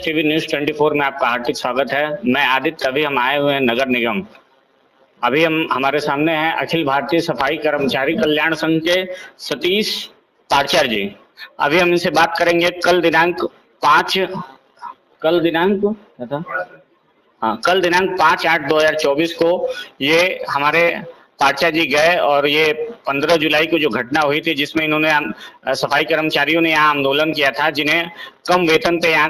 TV news 24 में आपका हार्दिक स्वागत है। मैं आदित्य। अभी हम आए हुए हैं नगर निगम। अभी हमारे सामने हैं अखिल भारतीय सफाई कर्मचारी कल्याण संघ के सतीश पारचर जी। अभी हम इनसे बात करेंगे। कल दिनांक 5/8/2024 को ये हमारे पारचा जी गए और ये 15 जुलाई को जो घटना हुई थी जिसमें इन्होंने सफाई कर्मचारियों ने यहाँ आंदोलन किया था, जिन्हें कम वेतन पे यहाँ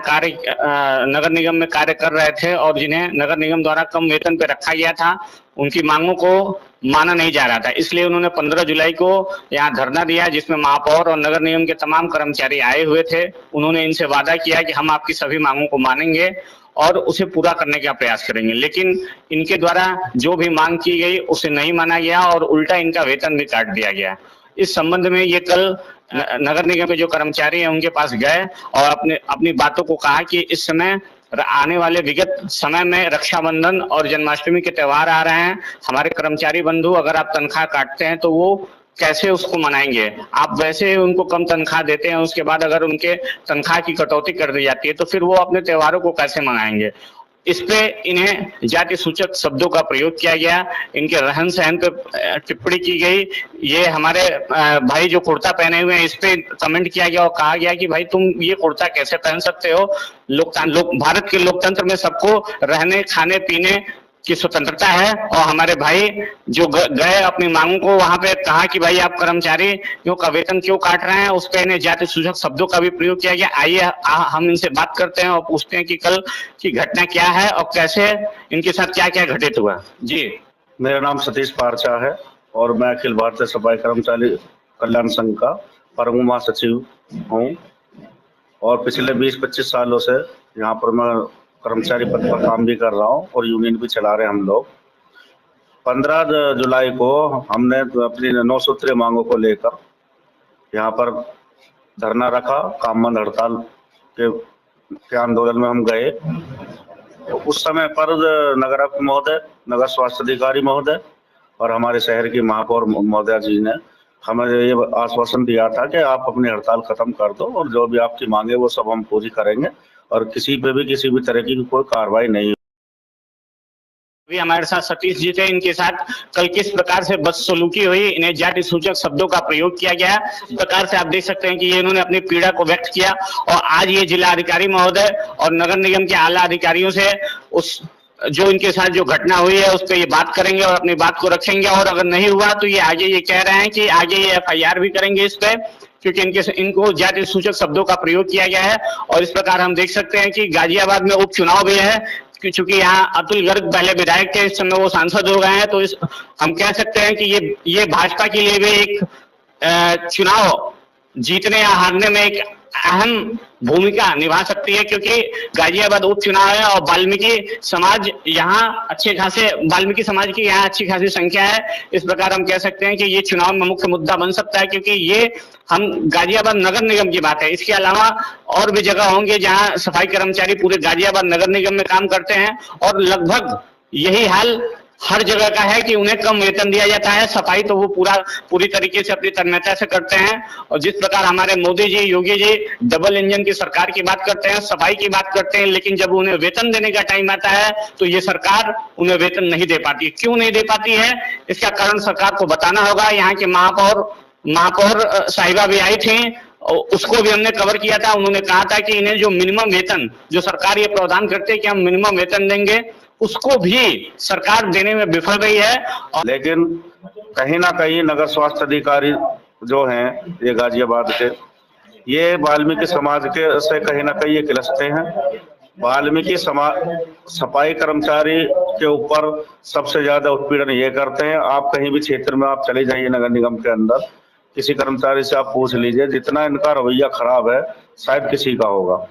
नगर निगम में कार्य कर रहे थे और जिन्हें नगर निगम द्वारा कम वेतन पे रखा गया था, उनकी मांगों को माना नहीं जा रहा था। इसलिए उन्होंने 15 जुलाई को यहाँ धरना दिया, जिसमें महापौर और नगर निगम के तमाम कर्मचारी आए हुए थे। उन्होंने इनसे वादा किया कि हम आपकी सभी मांगों को मानेंगे और उसे पूरा करने का प्रयास करेंगे, लेकिन इनके द्वारा जो भी मांग की गई उसे नहीं माना गया और उल्टा इनका वेतन भी काट दिया गया। इस संबंध में ये कल नगर निगम के जो कर्मचारी हैं उनके पास गए और अपनी बातों को कहा कि इस समय आने वाले विगत समय में रक्षाबंधन और जन्माष्टमी के त्योहार आ रहे हैं। हमारे कर्मचारी बंधु अगर आप तनख्वाह काटते हैं तो वो कैसे उसको मनाएंगे? आप वैसे उनको कम तनख्वाह देते हैं, उसके बाद अगर उनके तनख्वाह की कटौती कर दी जाती है तो फिर वो अपने त्योहारों को कैसे मनाएंगे? इस पे इन्हें जाति सूचक शब्दों का प्रयोग किया गया, इनके रहन सहन पे टिप्पणी की गई। ये हमारे भाई जो कुर्ता पहने हुए हैं इस पे कमेंट किया गया और कहा गया कि भाई तुम ये कुर्ता कैसे पहन सकते हो? भारत के लोकतंत्र में सबको रहने खाने पीने की स्वतंत्रता है। और हमारे भाई जो गए अपनी मांगों को वहां पे कहा कि भाई आप कर्मचारी का वेतन क्यों काट रहे हैं, उस पे इन्हें जाति सूचक शब्दों का भी प्रयोग किया गया। आइए हम इनसे बात करते हैं और पूछते हैं कि कल की घटना क्या है और कैसे इनके साथ क्या क्या घटित हुआ। जी, मेरा नाम सतीश पारचा है और मैं अखिल भारतीय सफाई कर्मचारी कल्याण संघ का प्रमुख महासचिव हूँ और पिछले 20-25 सालों से यहाँ पर मैं कर्मचारी पद पर काम भी कर रहा हूँ और यूनियन भी चला रहे हैं हम लोग। 15 जुलाई को हमने अपनी 9 सूत्रीय मांगों को लेकर यहाँ पर धरना रखा। काम बंद हड़ताल के आंदोलन में हम गए। तो उस समय पर नगर आयुक्त महोदय, नगर स्वास्थ्य अधिकारी महोदय और हमारे शहर की महापौर महोदया जी ने हमें ये आश्वासन दिया था कि आप अपनी हड़ताल खत्म कर दो और जो भी आपकी मांगे वो सब हम पूरी करेंगे और किसी पे भी किसी भी तरह की कोई कार्रवाई नहीं। अभी हमारे साथ सतीश जी थे। इनके साथ कल किस प्रकार से बदसलूकी हुई, इन्हें जाति सूचक शब्दों का प्रयोग किया गया, इस प्रकार से आप देख सकते हैं कि ये इन्होंने अपनी पीड़ा को व्यक्त किया और आज ये जिला अधिकारी महोदय और नगर निगम के आला अधिकारियों से उस जो इनके साथ जो घटना हुई है उस पर ये बात करेंगे और अपनी बात को रखेंगे। और अगर नहीं हुआ तो ये आगे ये कह रहे हैं कि आगे ये FIR भी करेंगे इस पे, क्योंकि इनको जाति सूचक शब्दों का प्रयोग किया गया है। और इस प्रकार हम देख सकते हैं कि गाजियाबाद में उपचुनाव भी है, क्योंकि यहाँ अतुल गर्ग पहले विधायक थे, इस समय वो सांसद हो गए हैं। तो हम कह सकते हैं कि ये भाजपा के लिए भी एक चुनाव जीतने या हारने में एक अहम भूमिका निभा सकती है, क्योंकि गाजियाबाद उपचुनाव है और वाल्मीकि समाज यहाँ वाल्मीकि समाज की यहाँ अच्छी खासी संख्या है। इस प्रकार हम कह सकते हैं कि ये चुनाव में मुख्य मुद्दा बन सकता है, क्योंकि ये हम गाजियाबाद नगर निगम की बात है। इसके अलावा और भी जगह होंगे जहाँ सफाई कर्मचारी पूरे गाजियाबाद नगर निगम में काम करते हैं और लगभग यही हाल हर जगह का है कि उन्हें कम वेतन दिया जाता है। सफाई तो वो पूरी तरीके से अपनी तन्मयता से करते हैं। और जिस प्रकार हमारे मोदी जी, योगी जी डबल इंजन की सरकार की बात करते हैं, सफाई की बात करते हैं, लेकिन जब उन्हें वेतन देने का टाइम आता है तो ये सरकार उन्हें वेतन नहीं दे पाती। क्यों नहीं दे पाती है, इसका कारण सरकार को बताना होगा। यहाँ के महापौर साहिबा भी आई थी, उसको भी हमने कवर किया था। उन्होंने कहा था कि इन्हें जो मिनिमम वेतन जो सरकार ये प्रावधान करते हैं कि हम मिनिमम वेतन देंगे, उसको भी सरकार देने में विफल रही है। लेकिन कहीं ना कहीं नगर स्वास्थ्य अधिकारी जो हैं ये गाजियाबाद के, ये वाल्मीकि समाज के से कहीं ना कहीं ये खिलस्ते हैं। वाल्मीकि समाज सफाई कर्मचारी के ऊपर सबसे ज्यादा उत्पीड़न ये करते हैं। आप कहीं भी क्षेत्र में आप चले जाइए नगर निगम के अंदर, किसी कर्मचारी से आप पूछ लीजिए, जितना इनका रवैया खराब है शायद किसी का होगा।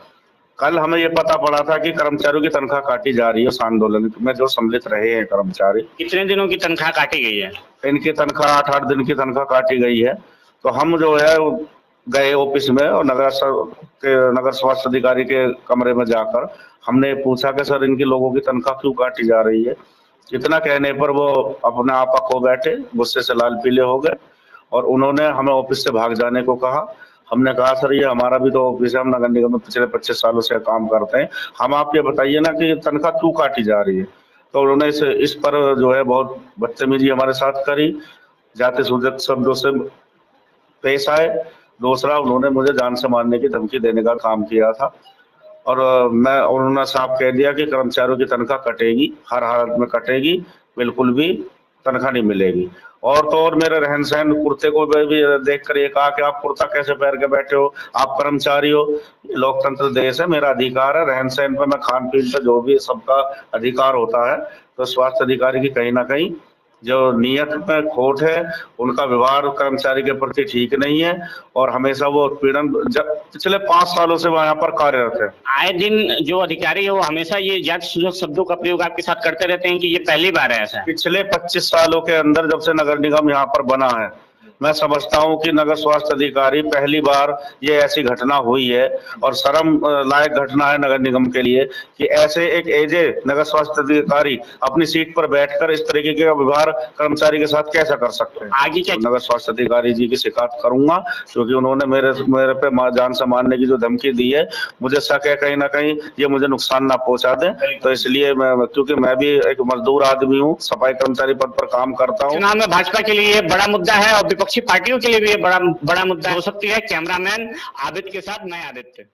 कल हमें ये पता पड़ा था कि कर्मचारियों की तनख्वाह काटी जा रही है उस आंदोलन में जो सम्मिलित रहे हैं कर्मचारी। कितने दिनों की तनख्वाह काटी गई है? इनकी तनख्वाह 8-8 दिन की तनख्वाह काटी गई है। तो हम जो है गए ऑफिस में और नगर स्वास्थ्य अधिकारी के कमरे में जाकर हमने पूछा कि सर इनकी लोगों की तनख्वाह क्यों काटी जा रही है। इतना कहने पर वो अपने आपा खो बैठे, गुस्से से लाल पीले हो गए और उन्होंने हमें ऑफिस से भाग जाने को कहा। हमने कहा सर ये हमारा भी तो ऑफिस है, हम नगर निगम में पिछले 25 सालों से काम करते हैं, हम आप ये बताइए ना कि तनख्वाह क्यों काटी जा रही है। तो उन्होंने इस पर जो है बहुत बदतमीजी हमारे साथ करी, जाति सूचक शब्दों से पेश आए। दूसरा, उन्होंने मुझे जान से मारने की धमकी देने का काम किया था और उन्होंने साफ कह दिया कि कर्मचारियों की तनख्वाह कटेगी, हर हालत में कटेगी, बिल्कुल भी तनख्वाह नहीं मिलेगी। और तो और मेरे रहन सहन, कुर्ते को भी देखकर ये कहा कि आप कुर्ता कैसे पहन के बैठे हो, आप कर्मचारी हो। लोकतंत्र देश है, मेरा अधिकार है रहन सहन पे, मैं खान पीन पे जो भी सबका अधिकार होता है। तो स्वास्थ्य अधिकारी की कहीं ना कहीं जो नियत में खोट है, उनका व्यवहार कर्मचारी के प्रति ठीक नहीं है और हमेशा वो उत्पीड़न पिछले 5 सालों से वो यहाँ पर कार्यरत है। आए दिन जो अधिकारी है वो हमेशा ये जाति सूचक शब्दों का प्रयोग आपके साथ करते रहते हैं कि ये पहली बार है ऐसा? पिछले 25 सालों के अंदर जब से नगर निगम यहाँ पर बना है, मैं समझता हूँ कि नगर स्वास्थ्य अधिकारी पहली बार ये ऐसी घटना हुई है और शर्म लायक घटना है नगर निगम के लिए कि ऐसे एक एजे नगर स्वास्थ्य अधिकारी अपनी सीट पर बैठकर इस तरीके का व्यवहार कर्मचारी के साथ कैसा कर सकते हैं। आगे क्या? नगर स्वास्थ्य अधिकारी जी की शिकायत करूंगा क्योंकि उन्होंने मेरे पे जान से मारने की जो धमकी दी है, मुझे शक है कहीं ना कहीं ये मुझे नुकसान ना पहुंचा दे। तो इसलिए क्योंकि मैं भी एक मजदूर आदमी हूँ, सफाई कर्मचारी पद पर काम करता हूँ। चुनाव में भाजपा के लिए ये बड़ा मुद्दा है और विपक्षी पार्टियों के लिए भी ये बड़ा मुद्दा हो सकती है। कैमरामैन आबिद के साथ मैं आदित्य।